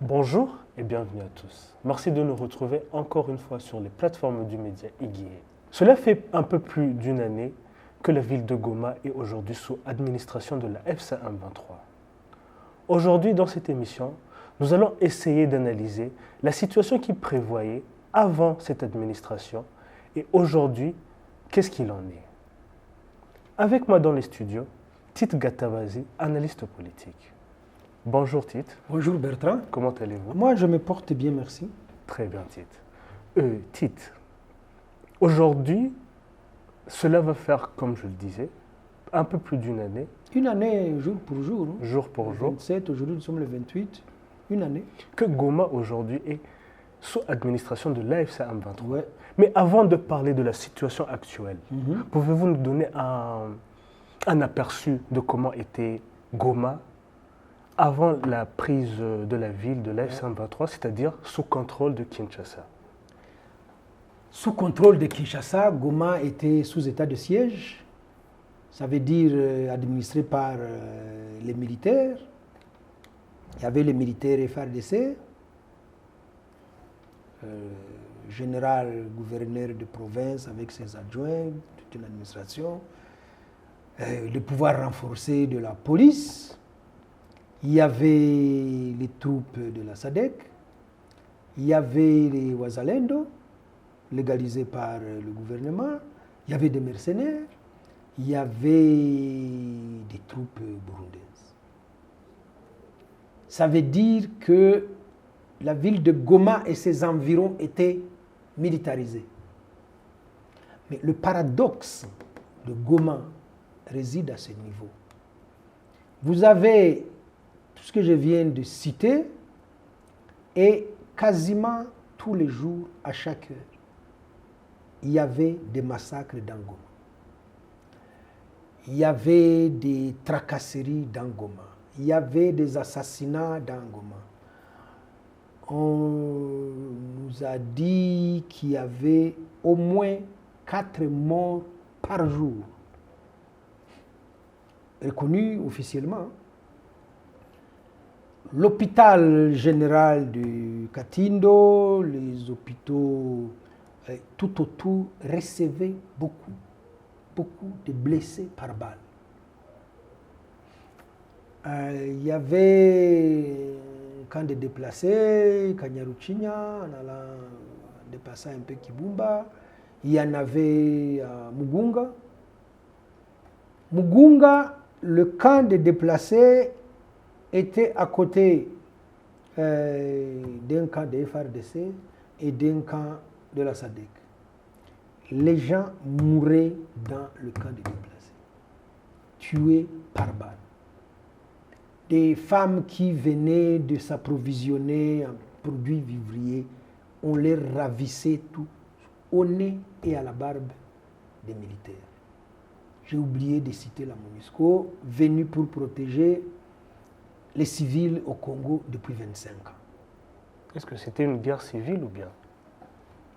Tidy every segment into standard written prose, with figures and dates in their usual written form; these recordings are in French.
Bonjour et bienvenue à tous. Merci de nous retrouver encore une fois sur les plateformes du média Igué. Cela fait un peu plus d'une année que la ville de Goma est aujourd'hui sous administration de la FC 123. Aujourd'hui, dans cette émission, nous allons essayer d'analyser la situation qui prévoyait avant cette administration et aujourd'hui, qu'est-ce qu'il en est. Avec moi dans les studios, Tite Gatabazi, analyste politique. Bonjour Tite. Bonjour Bertrand. Comment allez-vous? Moi, je me porte bien, merci. Très bien, Tite. Aujourd'hui, cela va faire, comme je le disais, un peu plus d'une année. Une année, jour pour jour. Jour pour jour. 27, aujourd'hui nous sommes le 28. Une année. Que Goma aujourd'hui est sous administration de l'AFC M23. Ouais. Mais avant de parler de la situation actuelle, pouvez-vous nous donner un aperçu de comment était Goma avant la prise de la ville de l'AFC M23, c'est-à-dire sous contrôle de Kinshasa? Sous contrôle de Kinshasa, Goma était sous état de siège. Ça veut dire administré par les militaires. Il y avait les militaires FARDC, général gouverneur de province avec ses adjoints, toute une administration, le pouvoir renforcé de la police. Il y avait les troupes de la SADC, il y avait les Wazalendo, légalisés par le gouvernement, il y avait des mercenaires, il y avait des troupes burundaises. Ça veut dire que la ville de Goma et ses environs étaient militarisés. Mais le paradoxe de Goma réside à ce niveau. Vous avez tout ce que je viens de citer et quasiment tous les jours, à chaque heure, il y avait des massacres dans Goma. Il y avait des tracasseries dans Goma. Il y avait des assassinats dans Goma. On nous a dit qu'il y avait au moins 4 morts par jour, reconnus officiellement. L'hôpital général de Katindo, les hôpitaux tout autour recevaient beaucoup de blessés par balle. Il y avait un camp de déplacés, Kanyaruchinya, en allant dépasser un peu Kibumba. Il y en avait à Mugunga. Mugunga, le camp de déplacés était à côté d'un camp de FARDC et d'un camp de la SADC. Les gens mouraient dans le camp de déplacés, tués par balle. Des femmes qui venaient de s'approvisionner en produits vivriers, on les ravissait tout au nez et à la barbe des militaires. J'ai oublié de citer la MONUSCO, venue pour protéger les civils au Congo depuis 25 ans. Est-ce que c'était une guerre civile ou bien?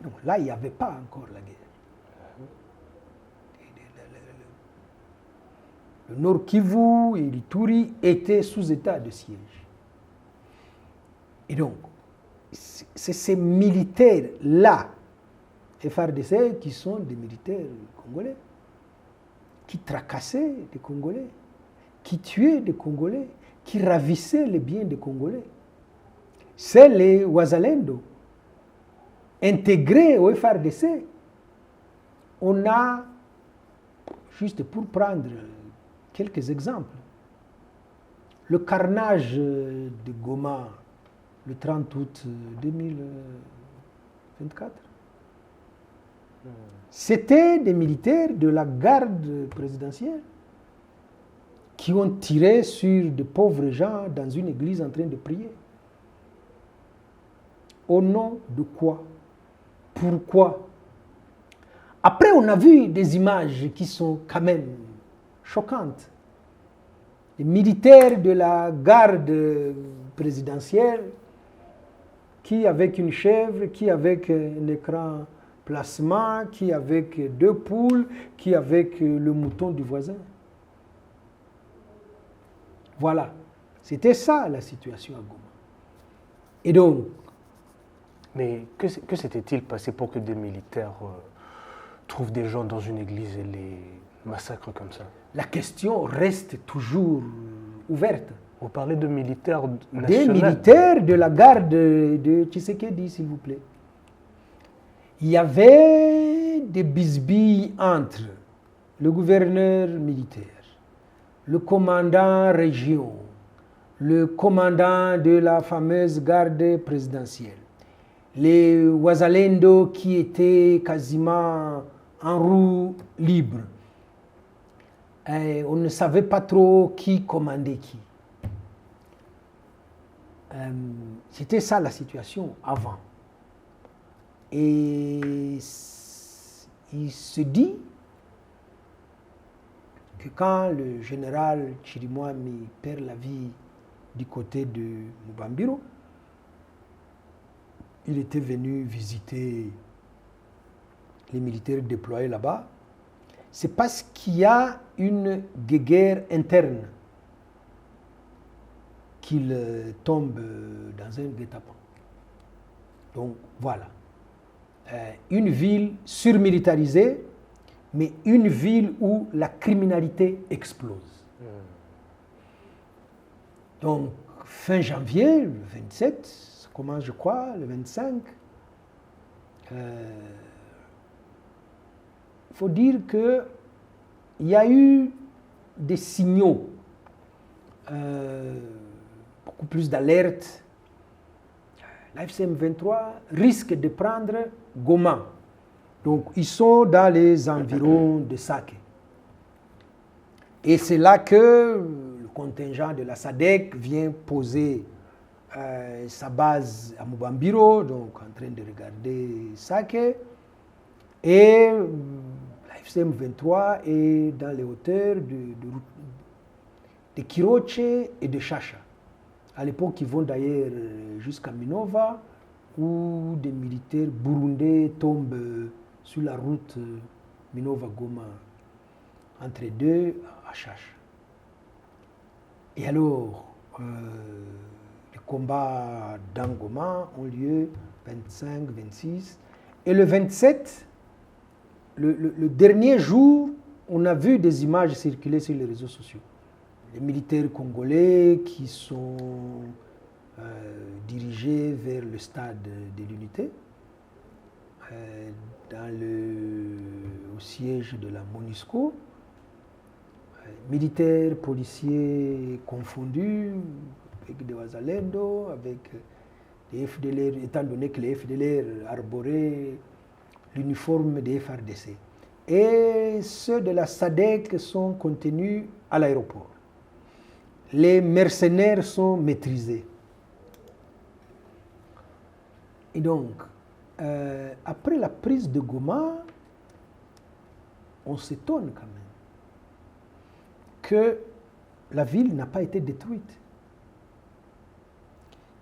Non, là, il n'y avait pas encore la guerre. Le Nord Kivu et l'Ituri étaient sous état de siège. Et donc, c'est ces militaires-là, FARDC, qui sont des militaires congolais, qui tracassaient des Congolais, qui tuaient des Congolais, qui ravissaient les biens des Congolais. C'est les Wazalendo, intégrés au FARDC. On a, juste pour prendre quelques exemples, le carnage de Goma le 30 août 2024. C'était des militaires de la garde présidentielle qui ont tiré sur de pauvres gens dans une église en train de prier. Au nom de quoi? Pourquoi? Après, on a vu des images qui sont quand même choquantes. Les militaires de la garde présidentielle qui, avec une chèvre, qui, avec un écran plasma, qui, avec 2 poules, qui, avec le mouton du voisin. Voilà. C'était ça la situation à Goma. Et donc, Mais que s'était-il passé pour que des militaires trouvent des gens dans une église et les massacrent comme ça? la question reste toujours ouverte. Vous parlez de militaires Des nationaux. militaires de la garde de Tshisekedi, s'il vous plaît. Il y avait des bisbilles entre le gouverneur militaire, le commandant région, le commandant de la fameuse garde présidentielle, les Wazalendo qui étaient quasiment en roue libre. Et on ne savait pas trop qui commandait qui. C'était ça la situation avant. Et il se dit que quand le général Chirimwami perd la vie du côté de Mubambiro, il était venu visiter les militaires déployés là-bas. C'est parce qu'il y a une guerre interne qu'il tombe dans un guet-apens. Donc voilà. Une ville surmilitarisée, mais une ville où la criminalité explose. Donc, fin janvier, le 27, ça commence, je crois, le 25. Il faut dire qu'il y a eu des signaux, beaucoup plus d'alerte. L'AFCM 23 risque de prendre Goma. Donc, ils sont dans les environs de Sake. Et c'est là que le contingent de la SADC vient poser sa base à Mubambiro, donc en train de regarder Sake. Et l'AFCM 23 est dans les hauteurs de Kiroche et de Chacha. À l'époque, ils vont d'ailleurs jusqu'à Minova, où des militaires burundais tombent sur la route Minova-Goma, entre les deux, à Chacha. Et alors, les combats dans Goma ont lieu 25, 26. Et le 27, le dernier jour, on a vu des images circuler sur les réseaux sociaux. Les militaires congolais qui sont dirigés vers le stade de l'unité, au siège de la MONUSCO, militaires, policiers confondus, avec des Wazalendo, avec des FDLR, étant donné que les FDLR arboraient l'uniforme des FRDC. Et ceux de la SADC sont contenus à l'aéroport. Les mercenaires sont maîtrisés. Et donc, après la prise de Goma, on s'étonne quand même que la ville n'a pas été détruite,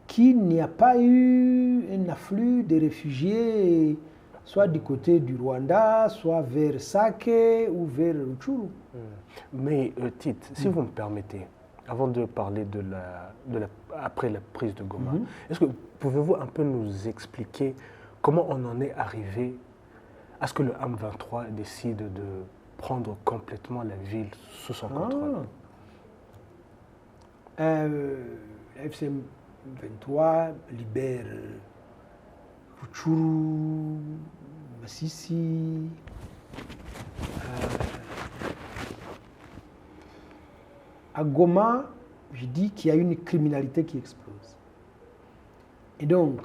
qu'il n'y a pas eu un afflux de réfugiés, soit du côté du Rwanda, soit vers Sake ou vers Rutshuru. Mais Tite, si vous me permettez, avant de parler après la prise de Goma, est-ce que pouvez-vous un peu nous expliquer comment on en est arrivé à ce que le M23 décide de prendre complètement la ville sous son contrôle? La FCM 23 libère Rutshuru, Masisi, à Goma, je dis qu'il y a une criminalité qui explose. Et donc,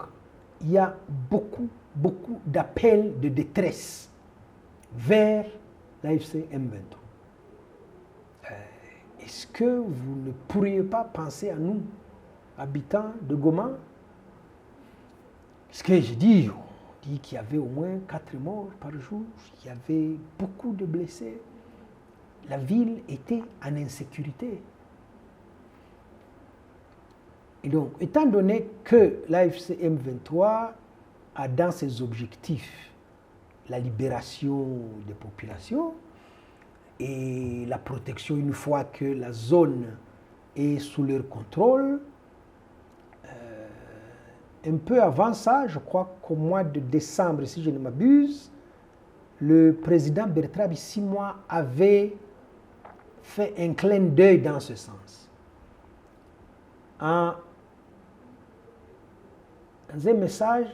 il y a beaucoup d'appels de détresse vers l'AFC M23. Est-ce que vous ne pourriez pas penser à nous, habitants de Goma? Parce que je dis, on dit qu'il y avait au moins 4 morts par jour, il y avait beaucoup de blessés. La ville était en insécurité. Et donc, étant donné que l'AFC M23 a dans ses objectifs la libération des populations et la protection une fois que la zone est sous leur contrôle, un peu avant ça, je crois qu'au mois de décembre, si je ne m'abuse, le président Bertrand Bisimwa avait fait un clin d'œil dans ce sens. Dans un message,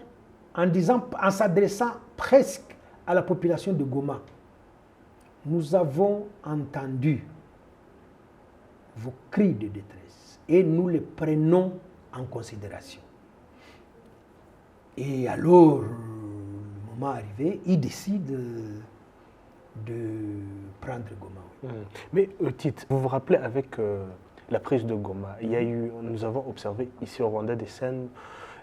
en s'adressant presque à la population de Goma, nous avons entendu vos cris de détresse et nous les prenons en considération. Et alors, le moment arrivé, il décide de prendre Goma. Mais Tite, vous vous rappelez avec la prise de Goma, nous avons observé ici au Rwanda des scènes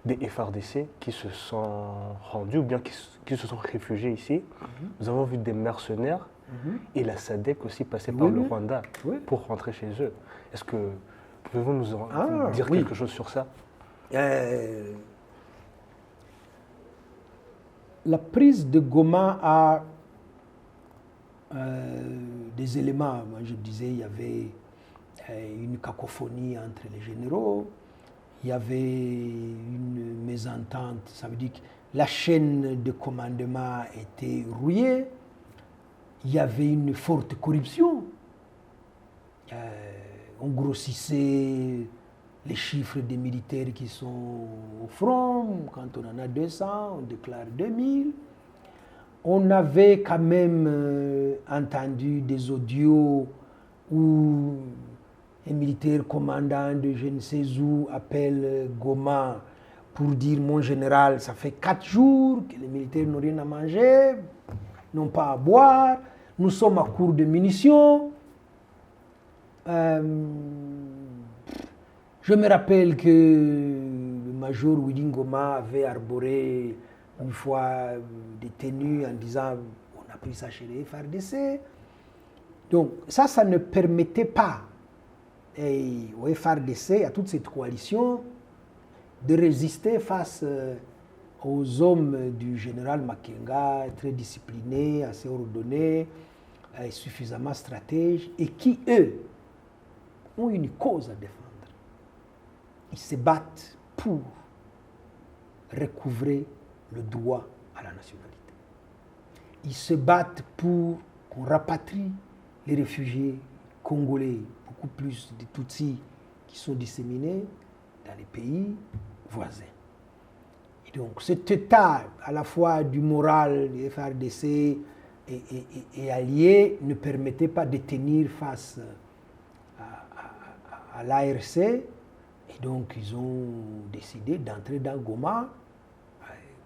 des FRDC qui se sont rendus ou bien qui se sont réfugiés ici. Nous avons vu des mercenaires et la SADC aussi passer par le Rwanda pour rentrer chez eux. Est-ce que pouvez-vous nous dire quelque chose sur ça? La prise de Goma a des éléments. Moi, je disais, il y avait une cacophonie entre les généraux, il y avait une mésentente, ça veut dire que la chaîne de commandement était rouillée, il y avait une forte corruption, on grossissait les chiffres des militaires qui sont au front, quand on en a 200, on déclare 2000. On avait quand même entendu des audios où un militaire commandant de je ne sais où appelle Goma pour dire mon général, ça fait 4 jours que les militaires n'ont rien à manger, n'ont pas à boire, nous sommes à court de munitions. Je me rappelle que le major Widin Goma avait arboré une fois des tenues en disant on a pris ça chez les FRDC. Donc ça ne permettait pas au FRDC, à toute cette coalition, de résister face aux hommes du général Makenga, très disciplinés, assez ordonnés, suffisamment stratèges, et qui, eux, ont une cause à défendre. Ils se battent pour recouvrer le droit à la nationalité. Ils se battent pour qu'on rapatrie les réfugiés congolais, beaucoup plus de Tutsis qui sont disséminés dans les pays voisins. Et donc cet état à la fois du moral des FRDC et alliés ne permettait pas de tenir face à l'ARC. Et donc ils ont décidé d'entrer dans Goma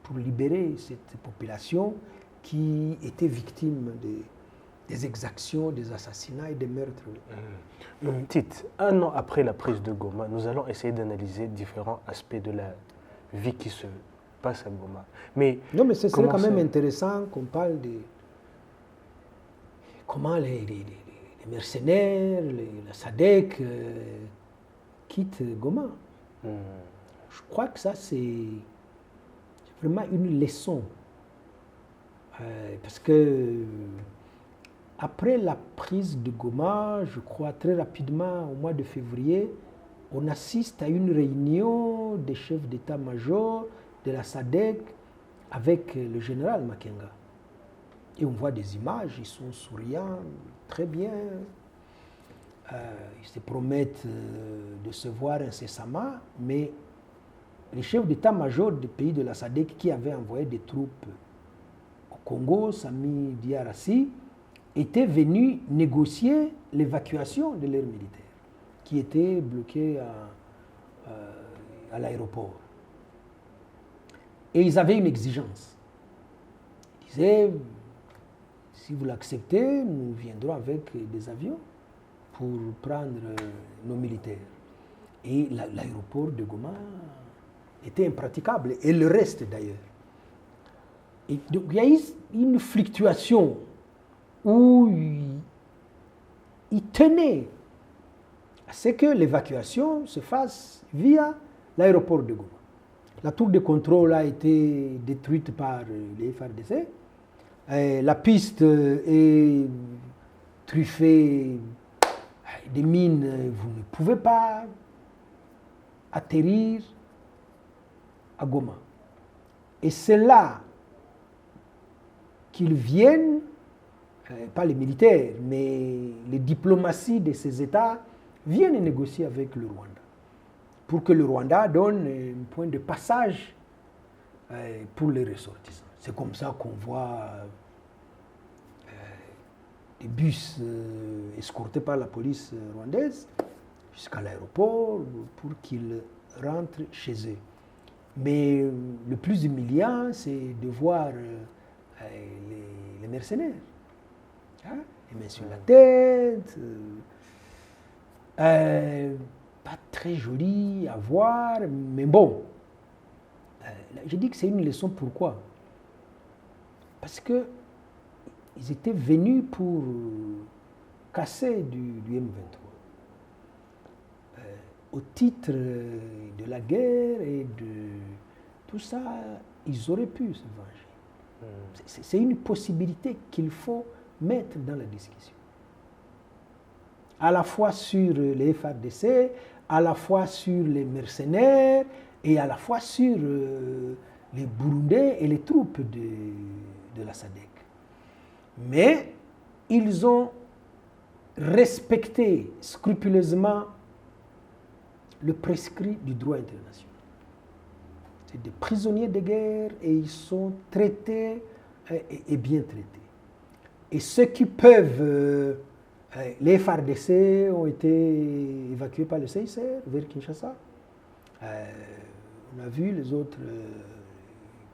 pour libérer cette population qui était victime des exactions, des assassinats et des meurtres. Tite, 1 an après la prise de Goma, nous allons essayer d'analyser différents aspects de la vie qui se passe à Goma. Mais ce serait quand même intéressant qu'on parle de comment les mercenaires, la SADC quittent Goma. Je crois que ça, c'est vraiment une leçon. Parce que après la prise de Goma, je crois très rapidement, au mois de février, on assiste à une réunion des chefs d'état-major de la SADC avec le général Makenga. Et on voit des images, ils sont souriants, très bien. Ils se promettent de se voir incessamment, mais les chefs d'état-major des pays de la SADC qui avaient envoyé des troupes au Congo, Sami Diarassi, étaient venus négocier l'évacuation de leurs militaires qui étaient bloqués à l'aéroport. Et ils avaient une exigence. Ils disaient, si vous l'acceptez, nous viendrons avec des avions pour prendre nos militaires. Et l'aéroport de Goma était impraticable, et le reste d'ailleurs. Et donc il y a eu une fluctuation où il tenait à ce que l'évacuation se fasse via l'aéroport de Goma. La tour de contrôle a été détruite par les FARDC. La piste est truffée des mines. Vous ne pouvez pas atterrir. à Goma. Et c'est là qu'ils viennent, pas les militaires, mais les diplomaties de ces États viennent négocier avec le Rwanda pour que le Rwanda donne un point de passage pour les ressortissants. C'est comme ça qu'on voit des bus escortés par la police rwandaise jusqu'à l'aéroport pour qu'ils rentrent chez eux. Mais le plus humiliant, c'est de voir les mercenaires. Hein? Les mains sur la tête. Pas très joli à voir, mais bon. Je dis que c'est une leçon. Pourquoi? Parce que ils étaient venus pour casser du M23. Au titre de la guerre et de tout ça, ils auraient pu se venger. C'est une possibilité qu'il faut mettre dans la discussion. À la fois sur les FARDC, à la fois sur les mercenaires et à la fois sur les Burundais et les troupes de la SADC. Mais ils ont respecté scrupuleusement le prescrit du droit international. C'est des prisonniers de guerre et ils sont traités et bien traités. Et ceux qui peuvent, les FARDC ont été évacués par le CICR vers Kinshasa. On a vu les autres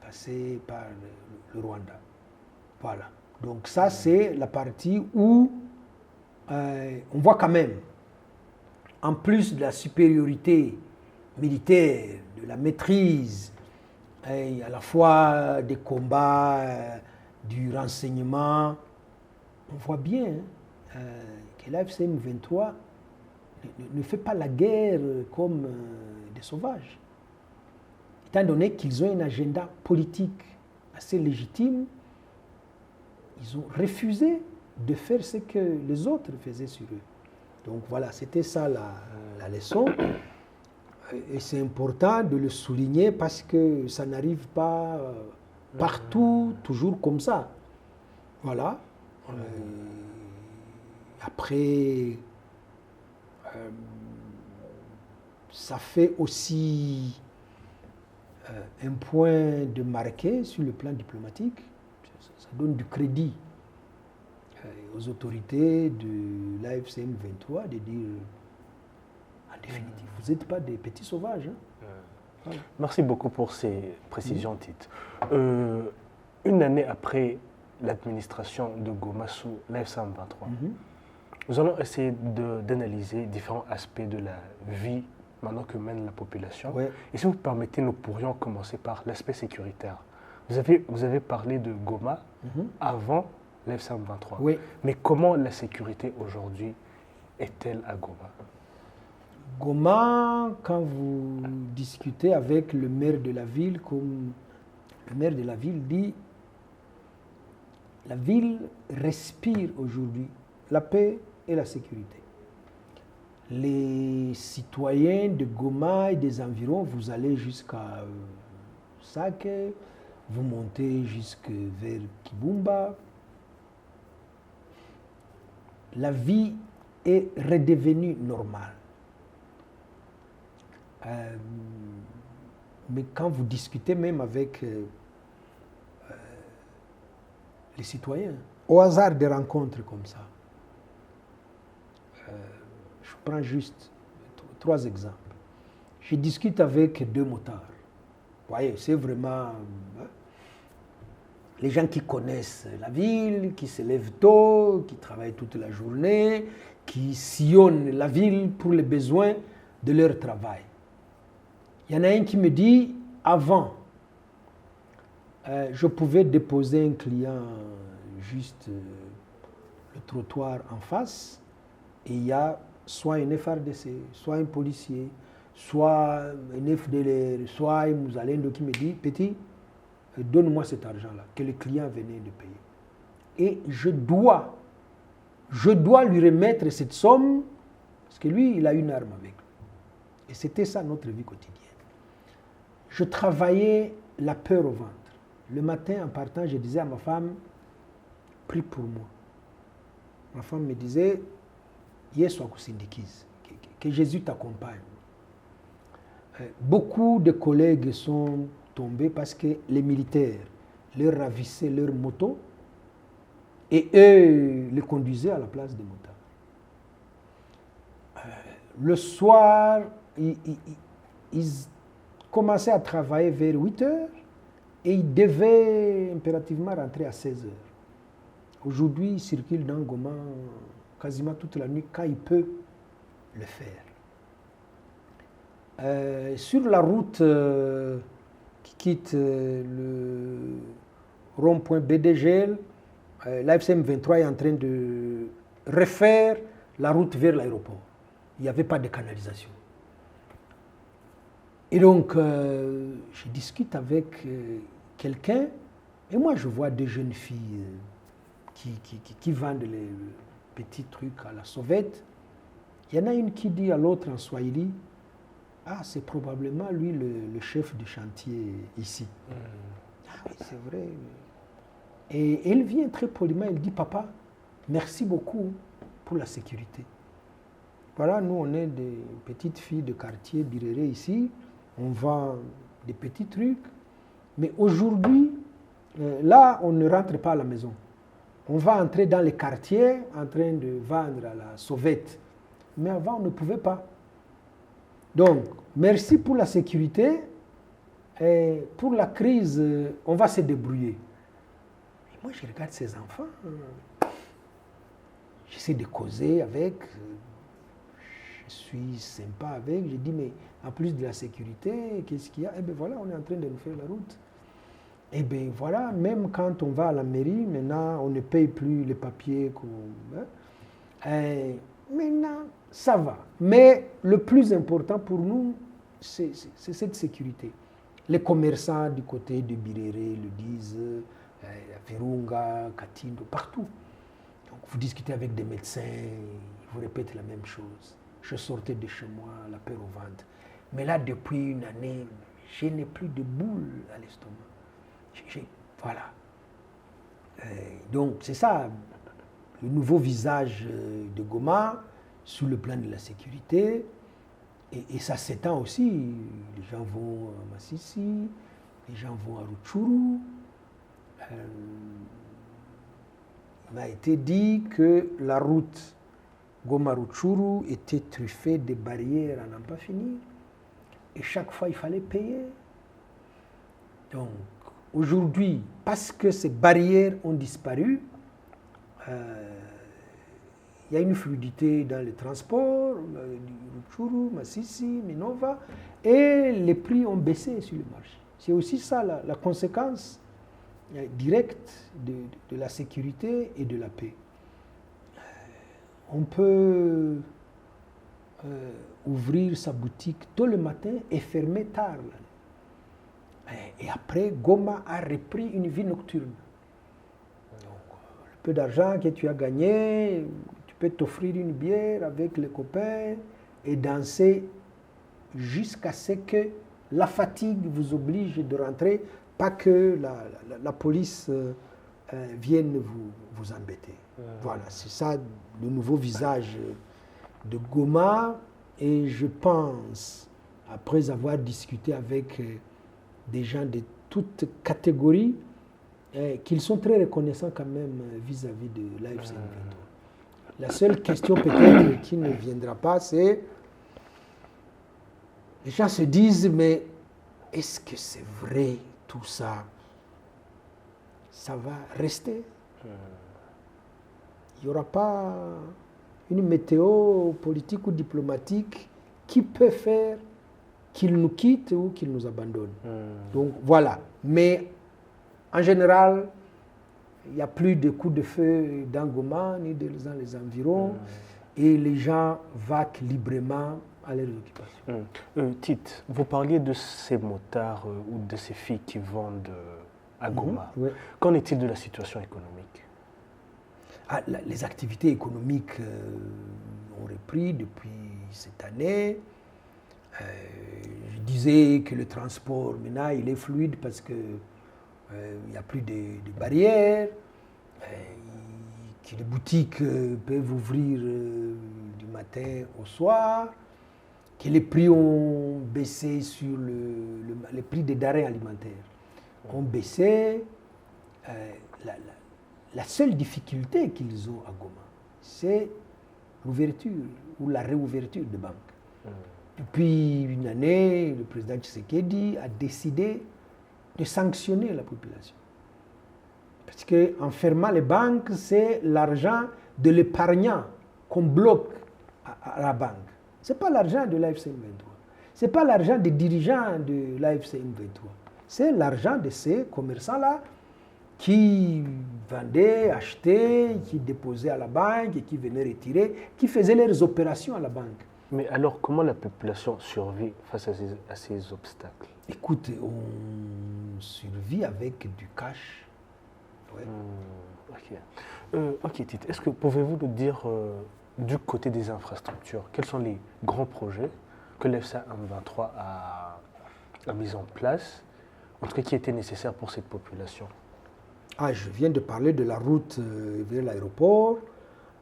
passer par le Rwanda. Voilà. Donc ça, c'est la partie où on voit quand même, en plus de la supériorité militaire, de la maîtrise, à la fois des combats, du renseignement, on voit bien que l'AFCM 23 ne fait pas la guerre comme des sauvages. Étant donné qu'ils ont un agenda politique assez légitime, ils ont refusé de faire ce que les autres faisaient sur eux. Donc voilà, c'était ça la leçon. Et c'est important de le souligner parce que ça n'arrive pas partout, toujours comme ça. Voilà. Après, ça fait aussi un point de marqué sur le plan diplomatique. Ça donne du crédit aux autorités de l'AFCM 23 de dire, en définitive, vous n'êtes pas des petits sauvages. Hein? Voilà. Merci beaucoup pour ces précisions, Tite. Une année après l'administration de Goma sous l'AFCM 23, nous allons essayer d'analyser différents aspects de la vie maintenant que mène la population. Ouais. Et si vous permettez, nous pourrions commencer par l'aspect sécuritaire. Vous avez parlé de Goma avant l'AFCM 23. Oui. Mais comment la sécurité aujourd'hui est-elle à Goma? Goma, quand vous discutez avec le maire de la ville, comme le maire de la ville dit, la ville respire aujourd'hui la paix et la sécurité. Les citoyens de Goma et des environs, vous allez jusqu'à Sake, vous montez jusque vers Kibumba. La vie est redevenue normale. Mais quand vous discutez même avec les citoyens, au hasard des rencontres comme ça, je prends juste 3 exemples. Je discute avec 2 motards. Vous voyez, c'est vraiment les gens qui connaissent la ville, qui se lèvent tôt, qui travaillent toute la journée, qui sillonnent la ville pour les besoins de leur travail. Il y en a un qui me dit, avant, je pouvais déposer un client juste le trottoir en face, et il y a soit un FRDC, soit un policier, soit un FDLR, soit un Mouzalendo qui me dit, petit, donne-moi cet argent-là, que le client venait de payer. Et je dois lui remettre cette somme, parce que lui, il a une arme avec lui. Et c'était ça notre vie quotidienne. je travaillais la peur au ventre. Le matin, en partant, je disais à ma femme, prie pour moi. Ma femme me disait, Yesu akusindikize, que Jésus t'accompagne. Beaucoup de collègues sont tombés parce que les militaires leur ravissaient leur moto et eux les conduisaient à la place des motards. Le soir, ils commençaient à travailler vers 8 heures et ils devaient impérativement rentrer à 16 heures. Aujourd'hui, il circule dans Goma quasiment toute la nuit quand il peut le faire. Sur la route qui quitte le rond-point BDGL, l'AFCM 23 est en train de refaire la route vers l'aéroport. Il n'y avait pas de canalisation. Et donc, je discute avec quelqu'un, et moi je vois des jeunes filles qui vendent les petits trucs à la sauvette. Il y en a une qui dit à l'autre en swahili, ah, c'est probablement lui le chef du chantier ici. Ah oui, c'est vrai. Et elle vient très poliment, elle dit, papa, merci beaucoup pour la sécurité. Voilà, nous on est des petites filles de quartier Biréré ici, on vend des petits trucs, mais aujourd'hui, là, on ne rentre pas à la maison. On va entrer dans les quartiers en train de vendre à la sauvette. Mais avant, on ne pouvait pas. Donc, merci pour la sécurité. Et pour la crise, on va se débrouiller. Et moi, je regarde ces enfants. J'essaie de causer avec. Je suis sympa avec. Je dis, mais en plus de la sécurité, qu'est-ce qu'il y a? Eh bien voilà, on est en train de nous faire la route. Eh bien voilà, même quand on va à la mairie, maintenant, on ne paye plus les papiers. Maintenant, ça va. Mais le plus important pour nous, c'est cette sécurité. Les commerçants du côté de Biréré le disent, Virunga, Katindo, partout. Donc vous discutez avec des médecins, ils vous répètent la même chose. Je sortais de chez moi, la peur au ventre. Mais là, depuis une année, je n'ai plus de boules à l'estomac. Voilà. Donc c'est ça, le nouveau visage de Goma sur le plan de la sécurité. Et ça s'étend aussi. Les gens vont à Massissi, les gens vont à Rutshuru. Il m'a été dit que la route Goma-Rutshuru était truffée de barrières à n'en pas finir. Et chaque fois, il fallait payer. Donc, aujourd'hui, parce que ces barrières ont disparu, il y a une fluidité dans les transports, Rutshuru, Massissi, Minova, et les prix ont baissé sur le marché. C'est aussi ça la conséquence directe de la sécurité et de la paix. On peut ouvrir sa boutique tôt le matin et fermer tard. Et après, Goma a repris une vie nocturne. Donc, le peu d'argent que tu as gagné, tu peux t'offrir une bière avec les copains et danser jusqu'à ce que la fatigue vous oblige de rentrer, pas que la police vienne vous embêter. Voilà, c'est ça le nouveau visage de Goma. Et je pense, après avoir discuté avec des gens de toutes catégories, qu'ils sont très reconnaissants quand même vis-à-vis de l'AFC M23. La seule question peut-être qui ne viendra pas, c'est les gens se disent, mais est-ce que c'est vrai tout ça? Ça va rester? Il n'y aura pas une météo politique ou diplomatique qui peut faire qu'il nous quitte ou qu'il nous abandonne. Donc voilà. Mais en général, il n'y a plus de coups de feu dans Goma ni dans les environs et les gens vaquent librement à leurs occupations. Tite, vous parliez de ces motards ou de ces filles qui vendent à Goma. Ouais. Qu'en est-il de la situation économique? Les activités économiques ont repris depuis cette année. Je disait que le transport, maintenant, il est fluide parce que il n'y a plus de barrières, que les boutiques peuvent ouvrir du matin au soir, que les prix ont baissé sur les prix des denrées alimentaires ont baissé. La seule difficulté qu'ils ont à Goma, c'est l'ouverture ou la réouverture de banques. Depuis une année, le président Tshisekedi a décidé de sanctionner la population. Parce qu'en fermant les banques, c'est l'argent de l'épargnant qu'on bloque à la banque. Ce n'est pas l'argent de l'AFC M23. Ce n'est pas l'argent des dirigeants de l'AFC M23. C'est l'argent de ces commerçants-là qui vendaient, achetaient, qui déposaient à la banque et qui venaient retirer, qui faisaient leurs opérations à la banque. Mais alors, comment la population survit face à ces obstacles? Écoute, on survit avec du cash. Ouais. Ok, Tite, est-ce que pouvez-vous nous dire du côté des infrastructures, quels sont les grands projets que l'FCA M23 a mis en place, en tout cas qui étaient nécessaires pour cette population? Je viens de parler de la route vers l'aéroport.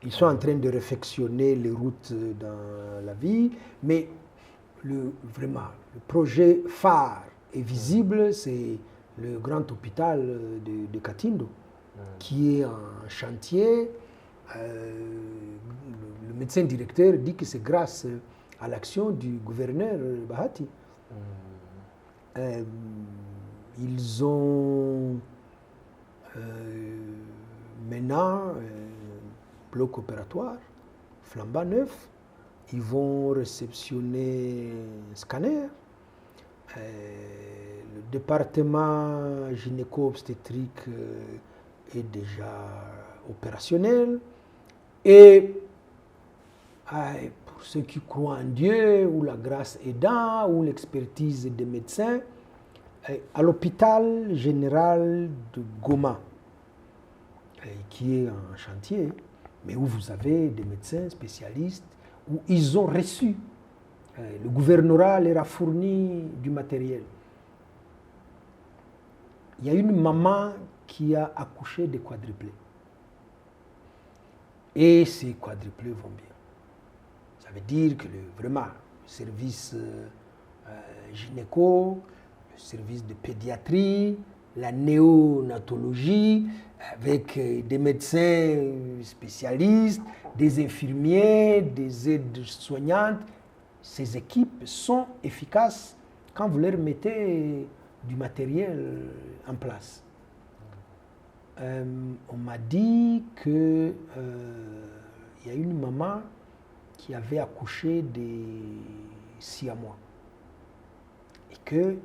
Ils sont en train de réfectionner les routes dans la ville, mais vraiment, le projet phare et visible, c'est le grand hôpital de Katindo, qui est en chantier. Le médecin directeur dit que c'est grâce à l'action du gouverneur Bahati. Ils ont maintenant bloc opératoire, flambant neuf. Ils vont réceptionner un scanner. Le département gynéco-obstétrique est déjà opérationnel. Et pour ceux qui croient en Dieu, ou la grâce aidant, ou l'expertise des médecins, à l'hôpital général de Goma, qui est en chantier, mais où vous avez des médecins spécialistes, où ils ont reçu, le gouvernorat leur a fourni du matériel. Il y a une maman qui a accouché de quadruplés. Et ces quadruplés vont bien. Ça veut dire que vraiment, le service gynéco, le service de pédiatrie, la néonatologie, avec des médecins spécialistes, des infirmiers, des aides-soignantes, ces équipes sont efficaces quand vous leur mettez du matériel en place. On m'a dit qu'il y a une maman qui avait accouché des Siamois et que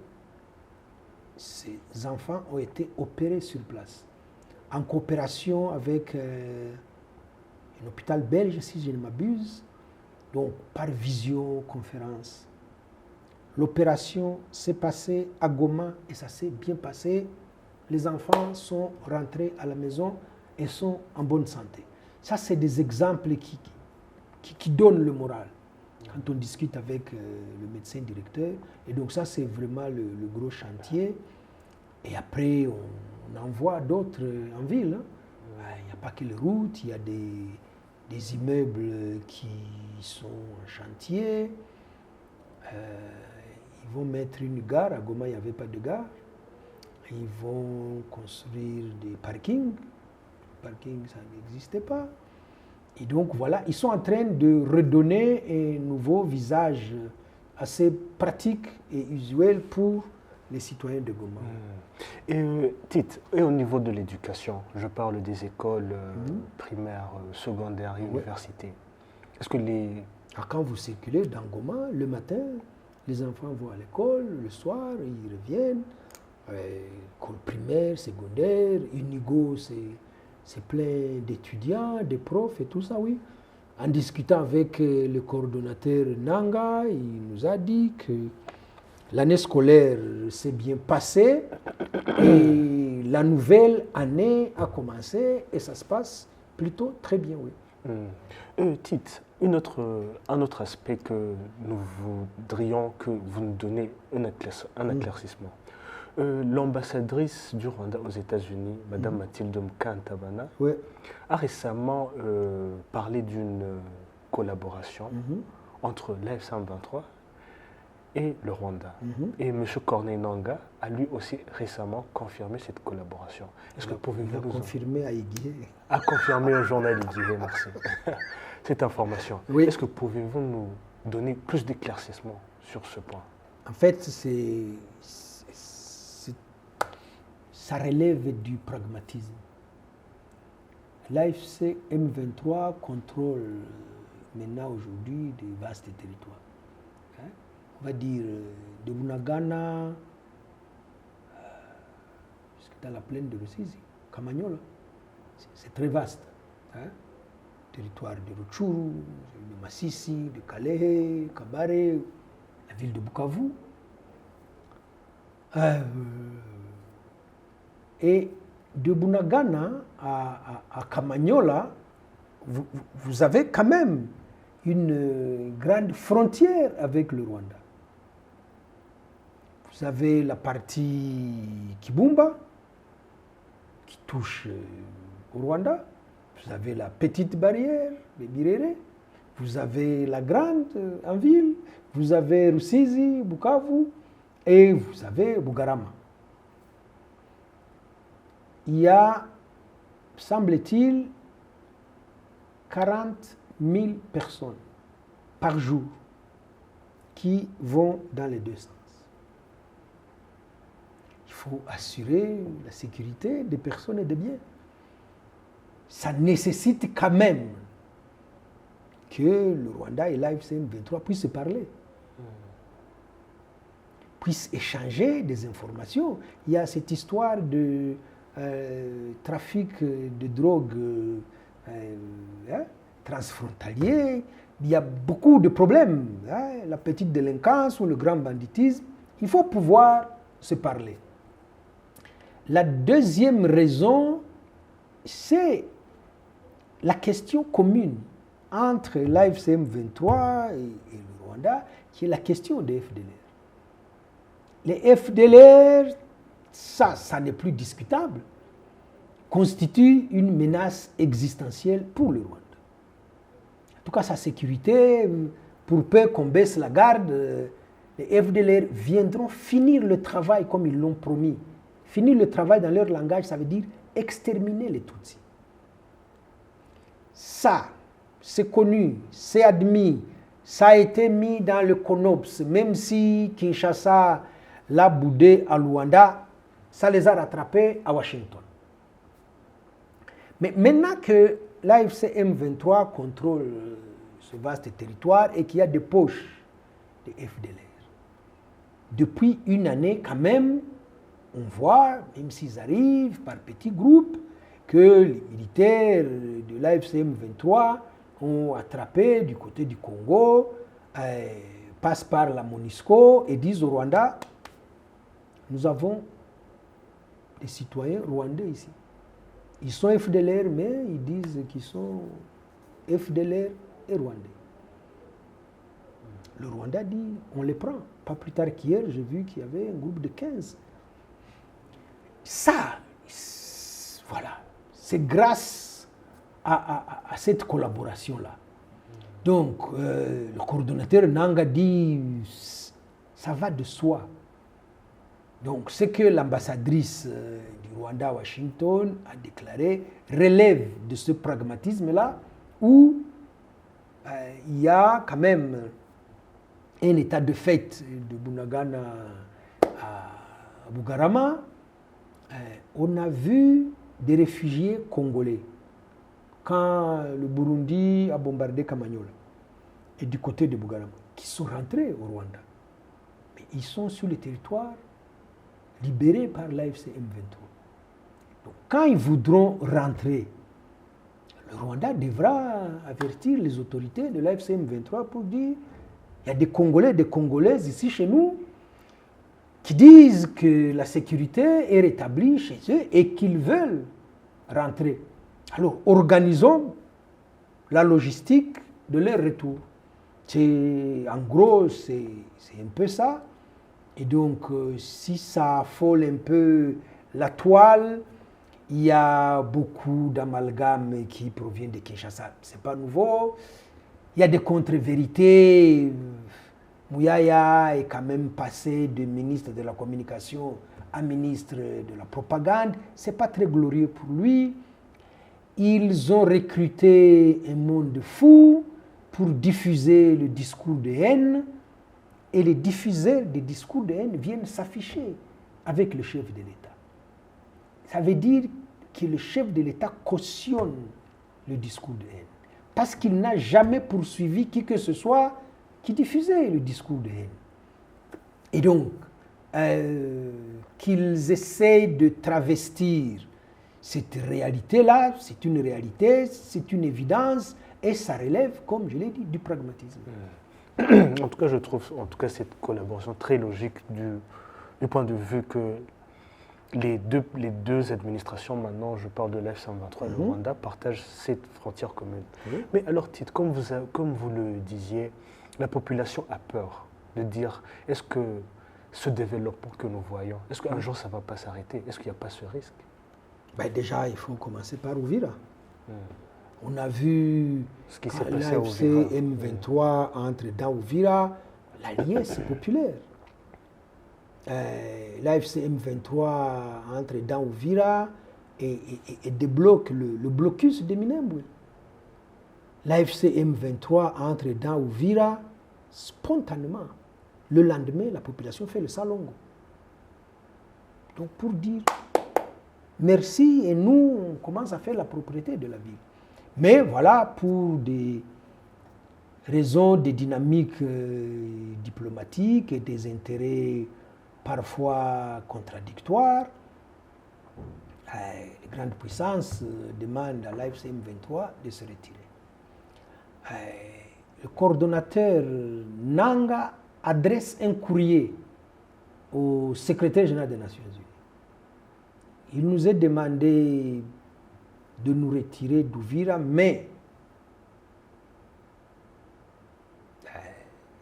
ces enfants ont été opérés sur place en coopération avec un hôpital belge, si je ne m'abuse, donc par visioconférence. L'opération s'est passée à Goma et ça s'est bien passé. Les enfants sont rentrés à la maison et sont en bonne santé. Ça, c'est des exemples qui donnent le moral quand on discute avec le médecin directeur. Et donc ça, c'est vraiment le gros chantier. Et après, on envoie d'autres en ville. Il n'y a pas que les routes, il y a des immeubles qui sont en chantier. Ils vont mettre une gare. À Goma, il n'y avait pas de gare. Ils vont construire des parkings. Les parkings, ça n'existait pas. Et donc voilà, ils sont en train de redonner un nouveau visage assez pratique et usuel pour les citoyens de Goma. Et Tite, et au niveau de l'éducation, je parle des écoles primaires, secondaires, universités. Est-ce que quand vous circulez dans Goma, le matin, les enfants vont à l'école, le soir, ils reviennent. École primaire, secondaire, Unigo, c'est plein d'étudiants, de profs et tout ça, oui. En discutant avec le coordonnateur Nanga, il nous a dit que l'année scolaire s'est bien passée et la nouvelle année a commencé et ça se passe plutôt très bien, oui. Tite, Un autre aspect que nous voudrions que vous nous donniez un éclaircissement. L'ambassadrice du Rwanda aux États-Unis, Mme Mathilde Mkantabana, a récemment parlé d'une collaboration entre l'AFC M23 et le Rwanda. Et M. Corneille Nangaa a lui aussi récemment confirmé cette collaboration. Est-ce que pouvez-vous nous confirmer à Igué? A confirmé au journal Igué, merci. Cette information. Oui. Est-ce que pouvez-vous nous donner plus d'éclaircissements sur ce point? En fait, ça relève du pragmatisme. L'AFC M23 contrôle maintenant aujourd'hui de vastes territoires. On va dire de Bunagana jusqu'à la plaine de Rusizi, Kamanyola. C'est très vaste. Territoire de Rutshuru, de Masisi, de Kalehe, Kabare, la ville de Bukavu. Et de Bunagana à Kamanyola, vous avez quand même une grande frontière avec le Rwanda. Vous avez la partie Kibumba, qui touche au Rwanda. Vous avez la petite barrière de Birere. Vous avez la grande en ville. Vous avez Rusizi, Bukavu. Et vous avez Bugarama. Il y a, semble-t-il, 40 000 personnes par jour qui vont dans les deux sens. Il faut assurer la sécurité des personnes et des biens. Ça nécessite quand même que le Rwanda et l'AFC M23 puissent se parler, puissent échanger des informations. Il y a cette histoire de trafic de drogue transfrontalier. Il y a beaucoup de problèmes, la petite délinquance ou le grand banditisme. Il faut pouvoir se parler. La deuxième raison, c'est la question commune entre l'AFC M23 et le Rwanda, qui est la question des FDLR. Les FDLR, ça n'est plus discutable, constituent une menace existentielle pour le Rwanda. En tout cas, sa sécurité, pour peu qu'on baisse la garde, les FDLR viendront finir le travail comme ils l'ont promis. Finir le travail dans leur langage, ça veut dire exterminer les Tutsis. Ça, c'est connu, c'est admis, ça a été mis dans le CONOPS, même si Kinshasa l'a boudé à Luanda, ça les a rattrapés à Washington. Mais maintenant que l'AFC M23 contrôle ce vaste territoire et qu'il y a des poches de FDLR, depuis une année quand même, on voit, même s'ils arrivent par petits groupes, que les militaires de l'AFC M23 ont attrapé du côté du Congo, passent par la MONUSCO et disent au Rwanda, nous avons des citoyens rwandais ici. Ils sont FDLR, mais ils disent qu'ils sont FDLR et rwandais. Le Rwanda dit, on les prend. Pas plus tard qu'hier, j'ai vu qu'il y avait un groupe de 15. Ça, voilà, c'est grâce à cette collaboration-là. Donc, le coordonnateur Nangaa dit, ça va de soi. Donc, ce que l'ambassadrice du Rwanda à Washington a déclaré relève de ce pragmatisme-là où il y a quand même un état de fait de Bunagana à Bugarama. On a vu des réfugiés congolais quand le Burundi a bombardé Kamanyola et du côté de Bugarama, qui sont rentrés au Rwanda. Mais ils sont sur le territoire libérés par l'AFC M23. Donc, quand ils voudront rentrer, le Rwanda devra avertir les autorités de l'AFC M23 pour dire il y a des Congolais, des Congolaises ici chez nous qui disent que la sécurité est rétablie chez eux et qu'ils veulent rentrer. Alors, organisons la logistique de leur retour. En gros, c'est un peu ça. Et donc, si ça affole un peu la toile, il y a beaucoup d'amalgames qui proviennent de Kinshasa. Ce n'est pas nouveau. Il y a des contre-vérités. Mouyaya est quand même passé de ministre de la communication à ministre de la propagande. Ce n'est pas très glorieux pour lui. Ils ont recruté un monde fou pour diffuser le discours de haine. Et les diffuseurs des discours de haine viennent s'afficher avec le chef de l'État. Ça veut dire que le chef de l'État cautionne le discours de haine. Parce qu'il n'a jamais poursuivi qui que ce soit qui diffusait le discours de haine. Et donc, qu'ils essayent de travestir cette réalité-là, c'est une réalité, c'est une évidence, et ça relève, comme je l'ai dit, du pragmatisme. En tout cas, je trouve cette collaboration très logique du point de vue que les deux administrations, maintenant, je parle de l'F-123 et le Rwanda, partagent cette frontière commune. Mais alors, Tite, comme vous le disiez, la population a peur de dire, est-ce que ce développement que nous voyons, est-ce qu'un jour ça ne va pas s'arrêter? Est-ce qu'il n'y a pas ce risque? Déjà, il faut commencer par Uvira. On a vu ce qui s'est passé l'AFC M23 entre dans Uvira, l'alliance populaire. L'AFC M23 entre dans Uvira et débloque le blocus de Minembwe. L'AFC M23 entre dans Uvira spontanément. Le lendemain, la population fait le salongo. Donc pour dire merci, et nous, on commence à faire la propriété de la ville. Mais voilà, pour des raisons de dynamique diplomatique et des intérêts parfois contradictoires, les grandes puissances demandent à l'AFC M23 de se retirer. Le coordonnateur Nanga adresse un courrier au secrétaire général des Nations Unies. Il nous est demandé de nous retirer d'Uvira, mais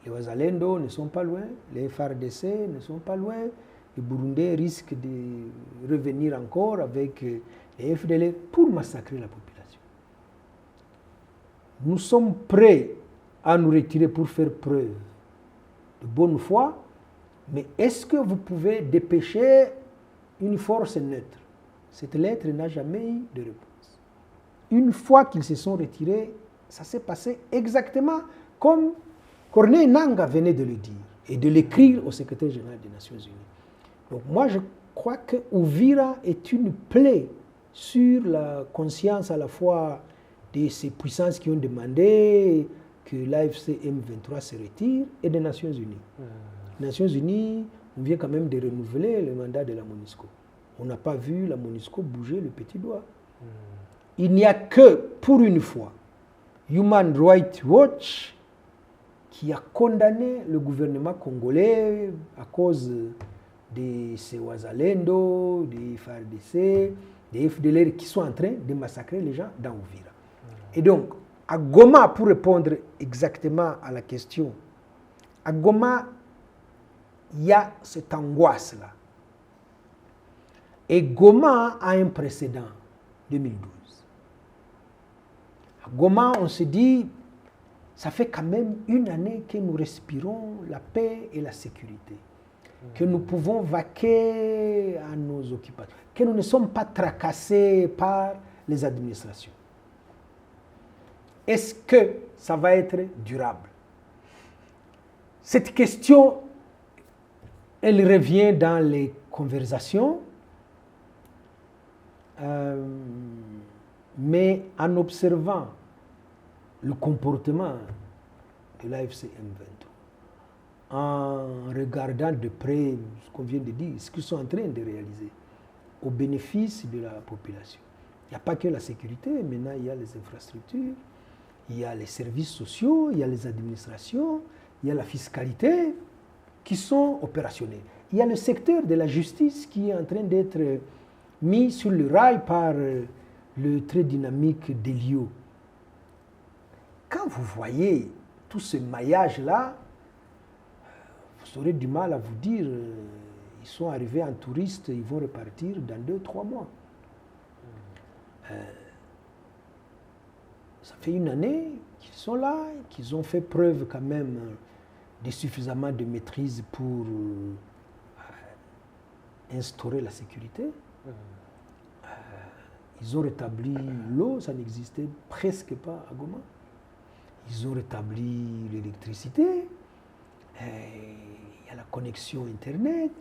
les Wazalendo ne sont pas loin, les FARDC ne sont pas loin, les Burundais risquent de revenir encore avec les FDL pour massacrer la population. Nous sommes prêts à nous retirer pour faire preuve de bonne foi, mais est-ce que vous pouvez dépêcher une force neutre? Cette lettre n'a jamais eu de réponse. Une fois qu'ils se sont retirés, ça s'est passé exactement comme Corneille Nangaa venait de le dire et de l'écrire au secrétaire général des Nations Unies. Donc moi, je crois que Uvira est une plaie sur la conscience à la fois de ces puissances qui ont demandé que l'AFC M23 se retire et des Nations Unies. Les Nations Unies, on vient quand même de renouveler le mandat de la MONUSCO. On n'a pas vu la MONUSCO bouger le petit doigt. Il n'y a que, pour une fois, Human Rights Watch qui a condamné le gouvernement congolais à cause de ces Wazalendo, des FARDC, des FDLR qui sont en train de massacrer les gens dans Uvira. Et donc, à Goma, pour répondre exactement à la question, à Goma, il y a cette angoisse-là. Et Goma a un précédent, 2012. À Goma, on se dit, ça fait quand même une année que nous respirons la paix et la sécurité, que nous pouvons vaquer à nos occupations, que nous ne sommes pas tracassés par les administrations. Est-ce que ça va être durable? Cette question, elle revient dans les conversations, mais en observant le comportement de l'AFC M23, en regardant de près ce qu'on vient de dire, ce qu'ils sont en train de réaliser au bénéfice de la population. Il n'y a pas que la sécurité, maintenant il y a les infrastructures, il y a les services sociaux, il y a les administrations, il y a la fiscalité qui sont opérationnels. Il y a le secteur de la justice qui est en train d'être mis sur le rail par le très dynamique d'Elio. quand vous voyez tout ce maillage-là, vous aurez du mal à vous dire, ils sont arrivés en touriste, ils vont repartir dans 2-3 mois. Ça fait une année qu'ils sont là, qu'ils ont fait preuve quand même de suffisamment de maîtrise pour instaurer la sécurité. Ils ont rétabli l'eau, ça n'existait presque pas à Goma. Ils ont rétabli l'électricité, il y a la connexion Internet,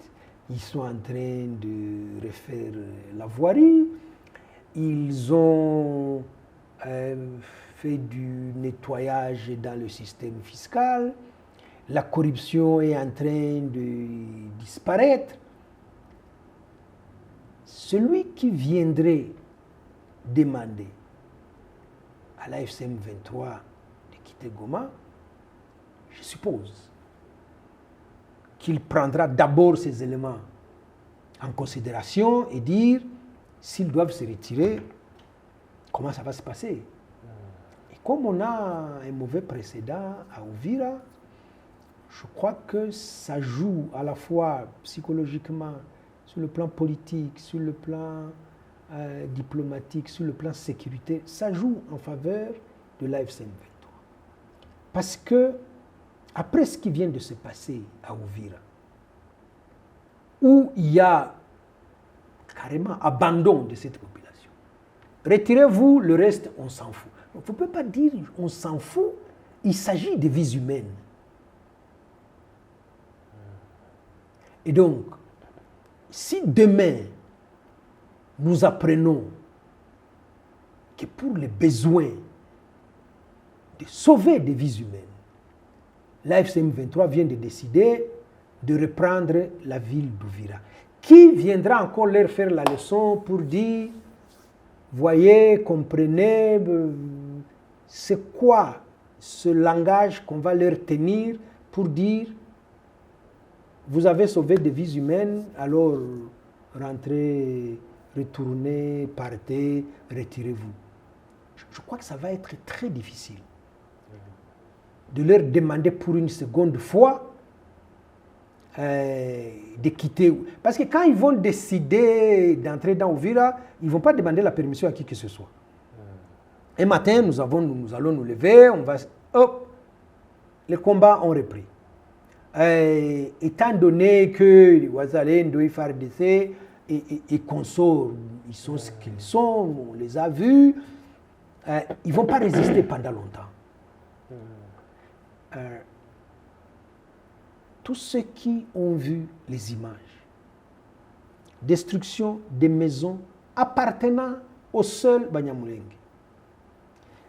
ils sont en train de refaire la voirie, ils ont fait du nettoyage dans le système fiscal, la corruption est en train de disparaître. Celui qui viendrait demander à la FCM 23 de quitter Goma, je suppose qu'il prendra d'abord ces éléments en considération et dire s'ils doivent se retirer, comment ça va se passer. Et comme on a un mauvais précédent à Uvira, je crois que ça joue à la fois psychologiquement, sur le plan politique, sur le plan diplomatique, sur le plan sécurité, ça joue en faveur de l'AFCM 23. Parce que, après ce qui vient de se passer à Uvira, où il y a carrément abandon de cette population, retirez-vous, le reste, on s'en fout. Donc, vous ne pouvez pas dire on s'en fout, il s'agit de vies humaines. Et donc, si demain, nous apprenons que pour les besoins de sauver des vies humaines, l'AFCM 23 vient de décider de reprendre la ville d'Uvira. Qui viendra encore leur faire la leçon pour dire, voyez, comprenez, c'est quoi ce langage qu'on va leur tenir pour dire, vous avez sauvé des vies humaines, alors rentrez, retournez, partez, retirez-vous. Je crois que ça va être très difficile de leur demander pour une seconde fois de quitter. Parce que quand ils vont décider d'entrer dans Uvira, ils ne vont pas demander la permission à qui que ce soit. Un matin, nous allons nous lever, on va... Hop, les combats ont repris. Étant donné que les Wazalendo, les FARDC et consorts, ils sont ce qu'ils sont, on les a vus, ils ne vont pas résister pendant longtemps. Tous ceux qui ont vu les images, destruction des maisons appartenant au seul Banyamulenge,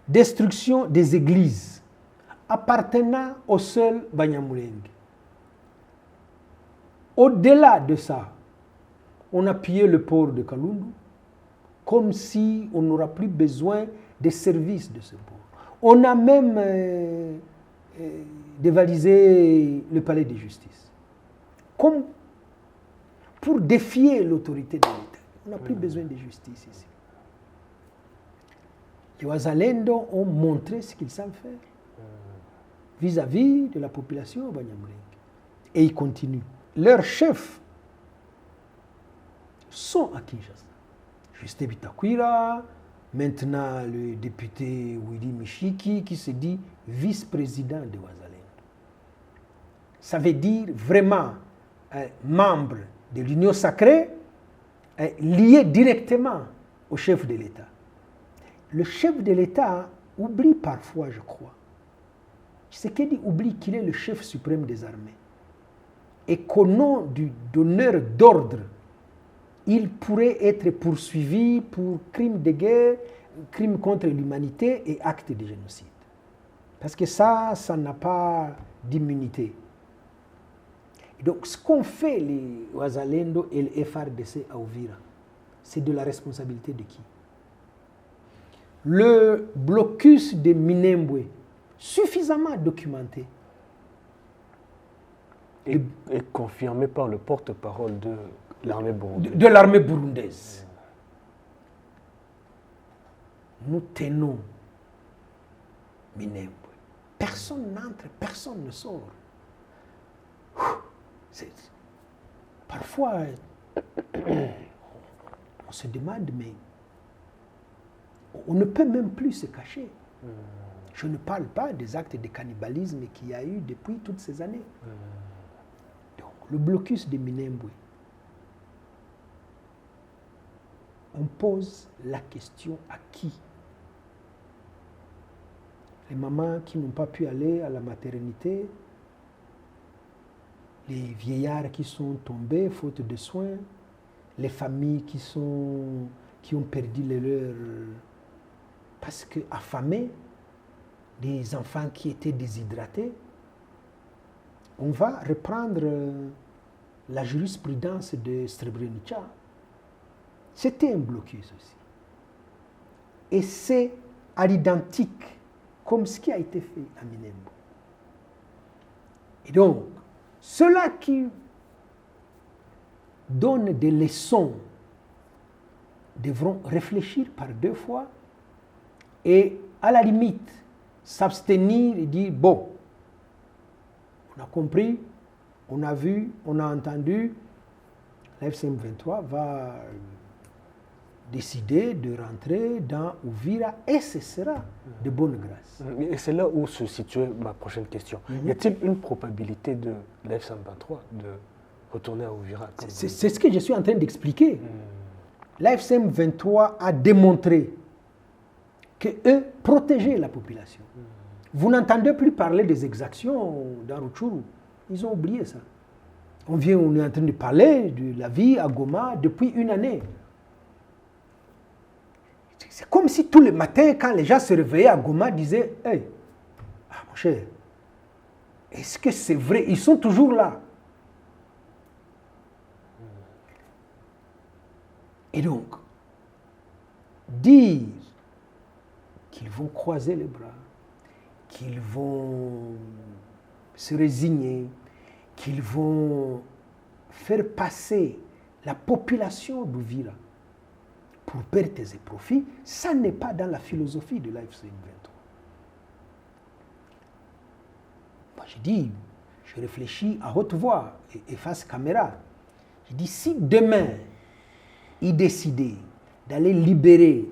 destruction des églises appartenant au seul Banyamulenge. Au-delà de ça, on a pillé le port de Kalundu comme si on n'aura plus besoin des services de ce port. On a même dévalisé le palais de justice. Comme pour défier l'autorité de l'État. On n'a plus besoin de justice ici. Les Wazalendo ont montré ce qu'ils savent faire vis-à-vis de la population Banyamulenge. Et ils continuent. Leurs chefs sont à Kinshasa. Justin Bitakwira, maintenant le député Willy Mishiki qui se dit vice-président de Wazalendo. Ça veut dire vraiment membre de l'Union sacrée lié directement au chef de l'État. Le chef de l'État oublie parfois, je crois. Tshisekedi oublie qu'il est le chef suprême des armées. Et qu'au nom du donneur d'ordre, il pourrait être poursuivi pour crimes de guerre, crimes contre l'humanité et actes de génocide. Parce que ça n'a pas d'immunité. Et donc, ce qu'ont fait les Wazalendo et les FARDC à Uvira, c'est de la responsabilité de qui? Le blocus de Minembwe, suffisamment documenté, et confirmé par le porte-parole de l'armée burundaise. De l'armée burundaise. Nous tenons Minembwe. Personne n'entre, personne ne sort. Parfois, on se demande, mais on ne peut même plus se cacher. Je ne parle pas des actes de cannibalisme qu'il y a eu depuis toutes ces années. Donc, le blocus de Minembwe, on pose la question à qui? Les mamans qui n'ont pas pu aller à la maternité, les vieillards qui sont tombés faute de soins, les familles qui ont perdu les leurs parce qu'affamés, des enfants qui étaient déshydratés. On va reprendre la jurisprudence de Srebrenica. C'était un blocus aussi. Et c'est à l'identique comme ce qui a été fait à Minembwe. Et donc, ceux-là qui donnent des leçons devront réfléchir par deux fois et, à la limite, s'abstenir et dire, bon, on a compris, on a vu, on a entendu, la FCM 23 va décider de rentrer dans Uvira et ce sera de bonne grâce. Et c'est là où se situe ma prochaine question. Y a-t-il une probabilité de la FCM 23 de retourner à Uvira? C'est ce que je suis en train d'expliquer. La FCM 23 a démontré qu'eux protégeaient la population. Vous n'entendez plus parler des exactions dans Rutshuru. Ils ont oublié ça. On est en train de parler de la vie à Goma depuis une année. C'est comme si tous les matins, quand les gens se réveillaient à Goma, disaient « Hey, mon cher, est-ce que c'est vrai? Ils sont toujours là. » Et donc, dire qu'ils vont croiser les bras, qu'ils vont se résigner, qu'ils vont faire passer la population d'Uvira pour pertes et profits, ça n'est pas dans la philosophie de l'AFCM 23. Moi, je dis, je réfléchis à haute voix et face caméra. Je dis, si demain, ils décidaient d'aller libérer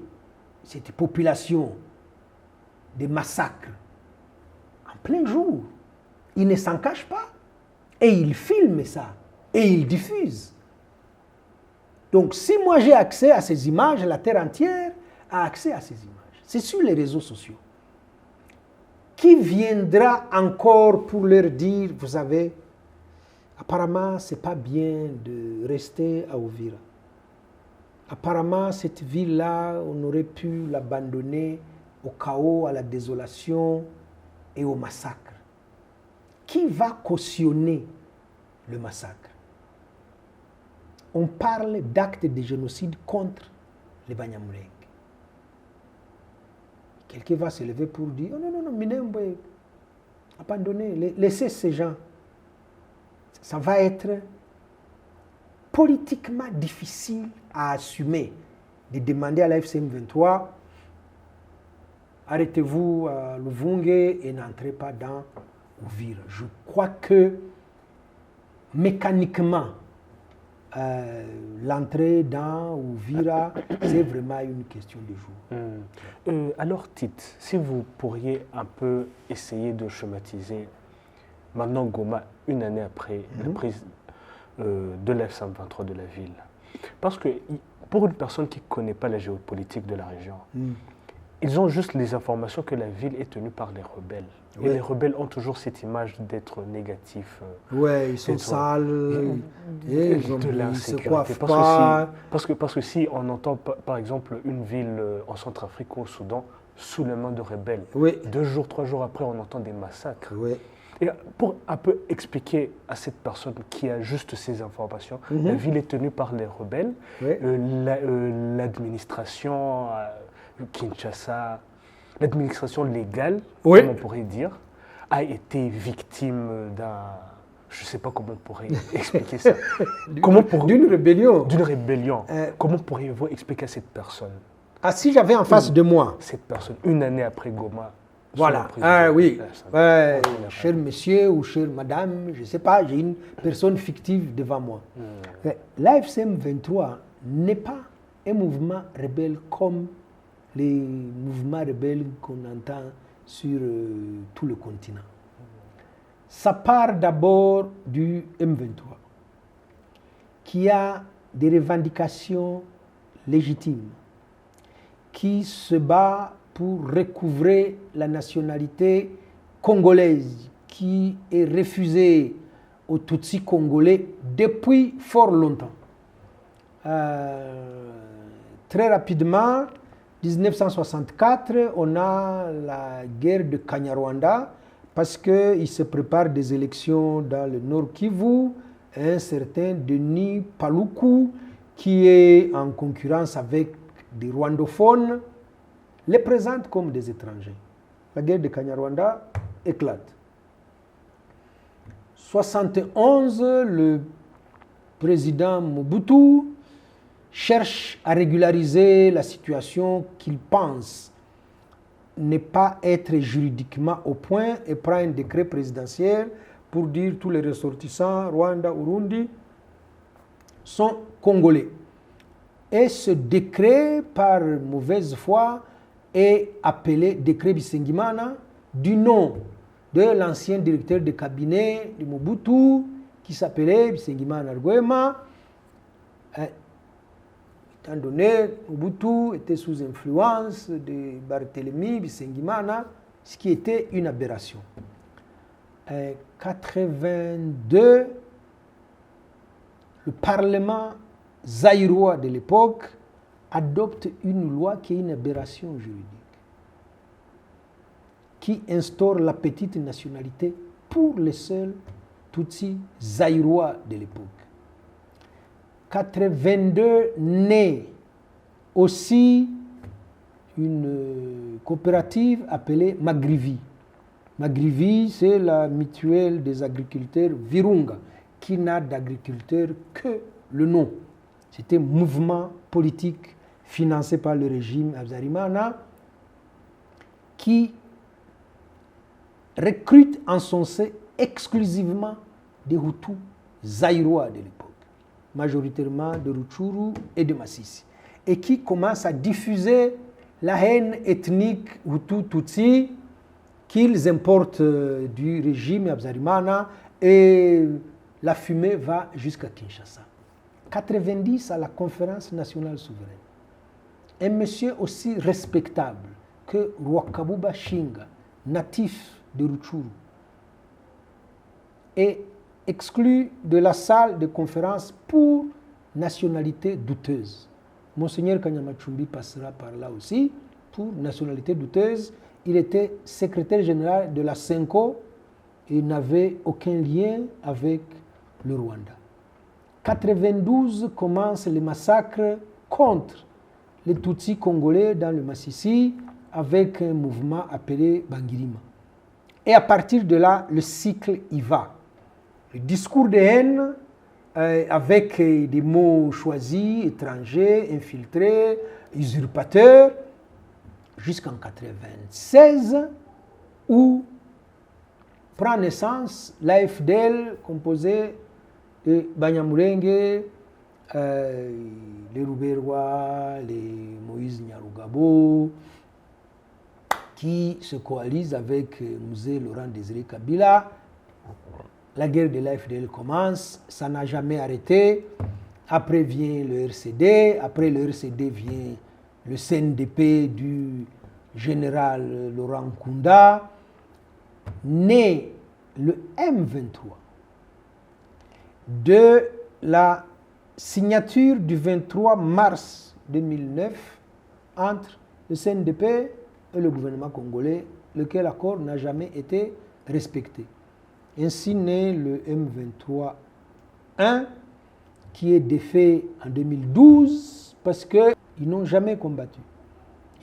cette population des massacres en plein jour, ils ne s'en cachent pas et ils filment ça et ils diffusent. Donc, si moi j'ai accès à ces images, la terre entière a accès à ces images. C'est sur les réseaux sociaux. Qui viendra encore pour leur dire, vous savez, apparemment, ce n'est pas bien de rester à Uvira. Apparemment, cette ville-là, on aurait pu l'abandonner au chaos, à la désolation et au massacre. Qui va cautionner le massacre? On parle d'actes de génocide contre les Banyamulenge. Quelqu'un va se lever pour dire, oh non, Minembwe, abandonnez, laissez ces gens. Ça va être politiquement difficile à assumer de demander à la FCM 23, arrêtez-vous à Luvunge et n'entrez pas dans Uvira. Je crois que mécaniquement, l'entrée dans Uvira, c'est vraiment une question de jour. Alors, Tite, si vous pourriez un peu essayer de schématiser, maintenant Goma, une année après la prise de l'FCM 23 de la ville. Parce que pour une personne qui ne connaît pas la géopolitique de la région, ils ont juste les informations que la ville est tenue par les rebelles. Et les rebelles ont toujours cette image d'être négatifs. Ouais, ils sont sales, ils se coiffent pas. Parce que si on entend par exemple une ville en Centrafrique ou au Soudan sous les mains de rebelles, 2 jours, 3 jours après, on entend des massacres. Et pour un peu expliquer à cette personne qui a juste ces informations, la ville est tenue par les rebelles, l'administration Kinshasa, l'administration légale, comme on pourrait dire, a été victime d'un... Je ne sais pas comment on pourrait expliquer ça. D'une rébellion. D'une rébellion. Comment pourriez-vous expliquer à cette personne? Si j'avais en face de moi... Cette personne, une année après Goma, Voilà. Ah oui. Cher monsieur ou chère madame, je ne sais pas, j'ai une personne fictive devant moi. L'AFCM 23 n'est pas un mouvement rebelle comme les mouvements rebelles qu'on entend sur tout le continent. Ça part d'abord du M23, qui a des revendications légitimes, qui se bat pour recouvrer la nationalité congolaise, qui est refusée aux Tutsis congolais depuis fort longtemps. Très rapidement, 1964, on a la guerre de Kanyarwanda, parce qu'il se prépare des élections dans le Nord Kivu. Un certain Denis Paluku, qui est en concurrence avec des rwandophones, les présente comme des étrangers. La guerre de Kanyarwanda éclate. 71, le président Mobutu cherche à régulariser la situation qu'il pense ne pas être juridiquement au point et prend un décret présidentiel pour dire tous les ressortissants Rwanda, Urundi sont congolais. Et ce décret, par mauvaise foi, est appelé décret Bisengimana du nom de l'ancien directeur de cabinet de Mobutu qui s'appelait Bisengimana Rwema. Étant donné Mobutu était sous influence de Barthélemy Bisengimana, ce qui était une aberration. 82, le Parlement zaïrois de l'époque adopte une loi qui est une aberration juridique, qui instaure la petite nationalité pour les seuls Tutsis zaïrois de l'époque. 82 naît aussi une coopérative appelée Magrivi. Magrivi, c'est la mutuelle des agriculteurs Virunga, qui n'a d'agriculteurs que le nom. C'était un mouvement politique financé par le régime Habyarimana qui recrute en son sein exclusivement des Hutus zaïrois de l'époque, majoritairement de Rutshuru et de Masisi, et qui commence à diffuser la haine ethnique Hutu-Tutsi qu'ils importent du régime Habyarimana, et la fumée va jusqu'à Kinshasa. 90 à la conférence nationale souveraine. Un monsieur aussi respectable que Rwakabuba Shinga, natif de Rutshuru, est exclu de la salle de conférence pour nationalité douteuse. Monseigneur Kanyamachumbi passera par là aussi pour nationalité douteuse. Il était secrétaire général de la CENCO et n'avait aucun lien avec le Rwanda. 92 commence les massacres contre les Tutsis congolais dans le Massissi avec un mouvement appelé Bangirima. Et à partir de là, le cycle y va. Le discours de haine avec des mots choisis, étrangers, infiltrés, usurpateurs, jusqu'en 96, où prend naissance l'AFDL composée de Banyamulenge, les Ruberwa, les Moïse Nyarugabo, qui se coalisent avec Musée Laurent Désiré Kabila. La guerre de l'AFDL commence, ça n'a jamais arrêté. Après vient le RCD, après le RCD vient le CNDP du général Laurent Nkunda. Né le M23 de la signature du 23 mars 2009 entre le CNDP et le gouvernement congolais, lequel accord n'a jamais été respecté. Ainsi naît le M23-1, qui est défait en 2012 parce qu'ils n'ont jamais combattu.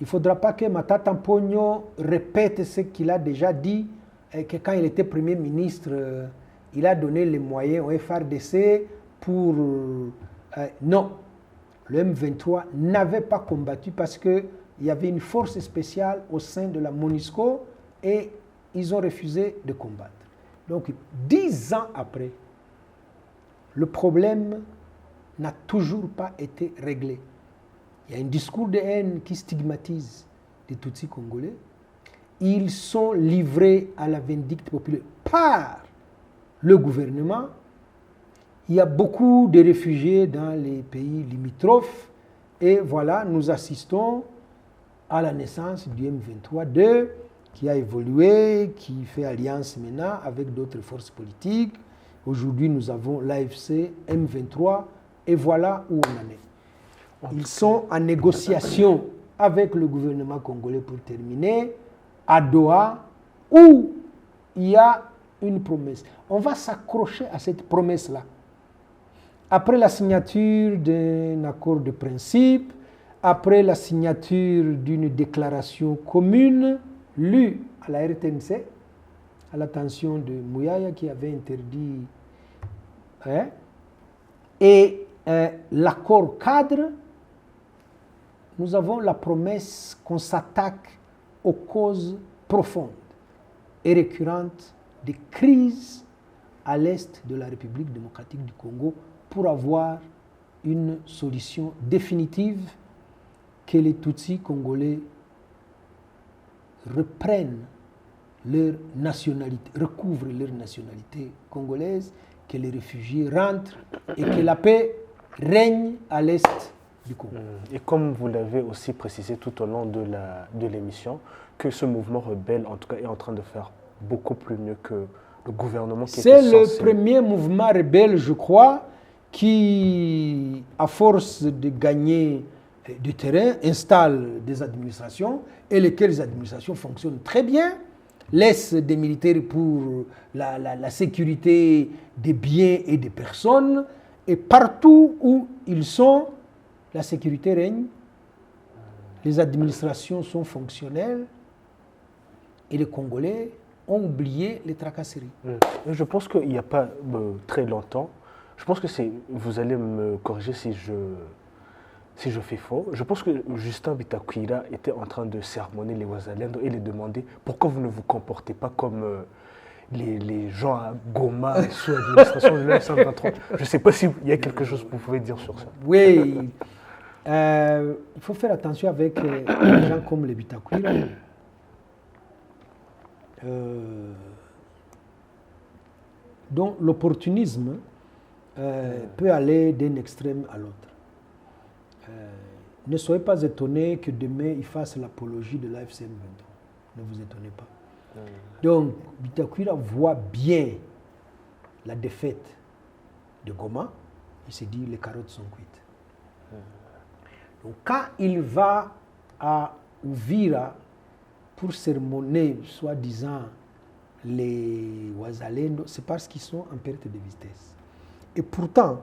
Il ne faudra pas que Matata Mpogno répète ce qu'il a déjà dit, que quand il était Premier ministre, il a donné les moyens au FRDC pour... non, le M23 n'avait pas combattu parce qu'il y avait une force spéciale au sein de la MONUSCO et ils ont refusé de combattre. Donc 10 ans après, le problème n'a toujours pas été réglé. Il y a un discours de haine qui stigmatise les Tutsis congolais. Ils sont livrés à la vindicte populaire par le gouvernement. Il y a beaucoup de réfugiés dans les pays limitrophes. Et voilà, nous assistons à la naissance du M23-2 qui a évolué, qui fait alliance maintenant avec d'autres forces politiques. Aujourd'hui, nous avons l'AFC M23 et voilà où on en est. Ils sont en négociation avec le gouvernement congolais pour terminer à Doha où il y a une promesse. On va s'accrocher à cette promesse-là. Après la signature d'un accord de principe, après la signature d'une déclaration commune lue à la RTNC, à l'attention de Mouyaya qui avait interdit, et l'accord cadre, nous avons la promesse qu'on s'attaque aux causes profondes et récurrentes des crises à l'est de la République démocratique du Congo pour avoir une solution définitive, que les Tutsis congolais reprennent leur nationalité, recouvrent leur nationalité congolaise, que les réfugiés rentrent et que la paix règne à l'est du Congo. Et comme vous l'avez aussi précisé tout au long de l'émission, que ce mouvement rebelle, en tout cas, est en train de faire beaucoup plus mieux que le gouvernement qui était censé... C'est le premier mouvement rebelle, je crois, qui, à force de gagner du terrain, installe des administrations et lesquelles administrations fonctionnent très bien, laissent des militaires pour la sécurité des biens et des personnes, et partout où ils sont, la sécurité règne, les administrations sont fonctionnelles et les Congolais ont oublié les tracasseries. Je pense qu'il n'y a pas très longtemps, je pense que c'est, vous allez me corriger si je fais faux, je pense que Justin Bitakwira était en train de sermonner les Wazalendo et les demander pourquoi vous ne vous comportez pas comme les gens à Goma sous l'administration de l'M23. Je ne sais pas s'il y a quelque chose que vous pouvez dire sur ça. Oui, il faut faire attention avec les gens comme les Bitakwira. Donc l'opportunisme peut aller d'un extrême à l'autre. Ne soyez pas étonnés que demain ils fassent l'apologie de l'AFC M23. Ne vous étonnez pas. Donc Bitakwira voit bien la défaite de Goma. Il se dit les carottes sont cuites. Donc quand il va à Uvira pour sermonner, soi-disant, les Wazalendo, c'est parce qu'ils sont en perte de vitesse. Et pourtant,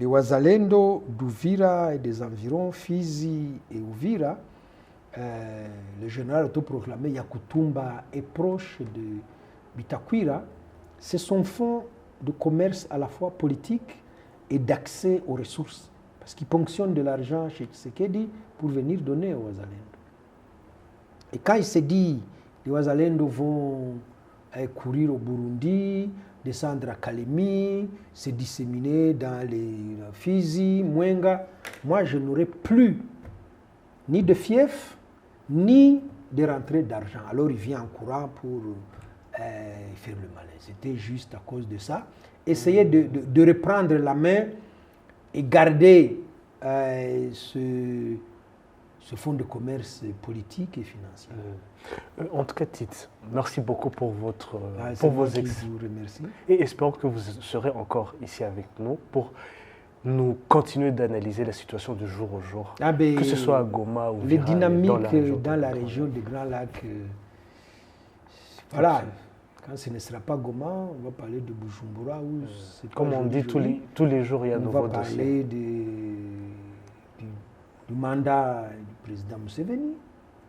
les Wazalendo d'Uvira et des environs, Fizi et Uvira, le général autoproclamé Yakutumba est proche de Bitakwira. C'est son fonds de commerce à la fois politique et d'accès aux ressources. Parce qu'il ponctionne de l'argent chez Tshisekedi pour venir donner aux Wazalendo. Et quand il s'est dit, les Wazalendo vont courir au Burundi, descendre à Kalemi, se disséminer dans les Fizi, Mwenga, moi je n'aurais plus ni de fief, ni de rentrée d'argent. Alors il vient en courant pour faire le malin. C'était juste à cause de ça. Essayez de reprendre la main et garder ce fonds de commerce politique et financier. En tout cas, Tite, merci beaucoup pour vos vous remercie. Et espérons que vous serez encore ici avec nous pour nous continuer d'analyser la situation de jour au jour, que ce soit à Goma ou les dynamiques dans la région des Grands Lacs. Voilà. Quand ce ne sera pas Goma, on va parler de Bujumbura. Comme on dit, tous les jours, il y a un nouveau dossier. On va parler du mandat du président Museveni,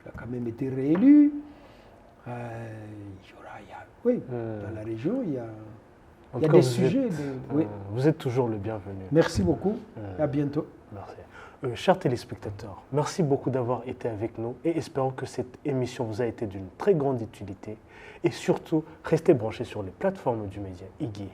qui a quand même été réélu. Dans la région, il y a des sujets. Vous êtes toujours le bienvenu. Merci beaucoup. À bientôt. Merci. chers téléspectateurs, merci beaucoup d'avoir été avec nous et espérons que cette émission vous a été d'une très grande utilité et surtout, restez branchés sur les plateformes du média Iguihe.